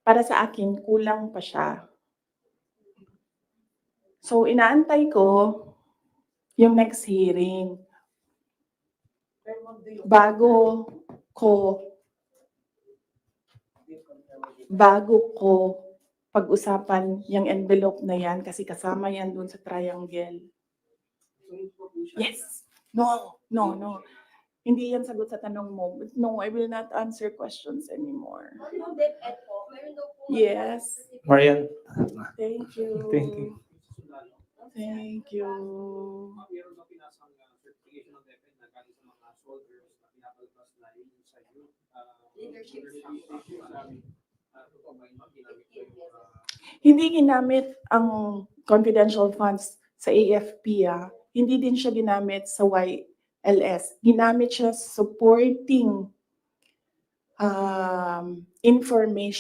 para sa akin kulang pa siya. So inaantay ko yung next hearing. Bago ko pag-usapan yung envelope na yan kasi kasama yan dun sa triangle. Yes. No. Hindi yan sagot sa tanong mo. But no, I will not answer questions anymore. Yes. Marian. Thank you. Thank you. Thank you. Meron ba pinasang certification ng DepEd na galing sa mga soldiers na pinapalabas na yun sa youth leadership? Totoo ba yun? Ginamit ko yung Hindi ginamit ang confidential funds sa AFP. Hindi din siya ginamit sa YLS. Ginamit siya supporting information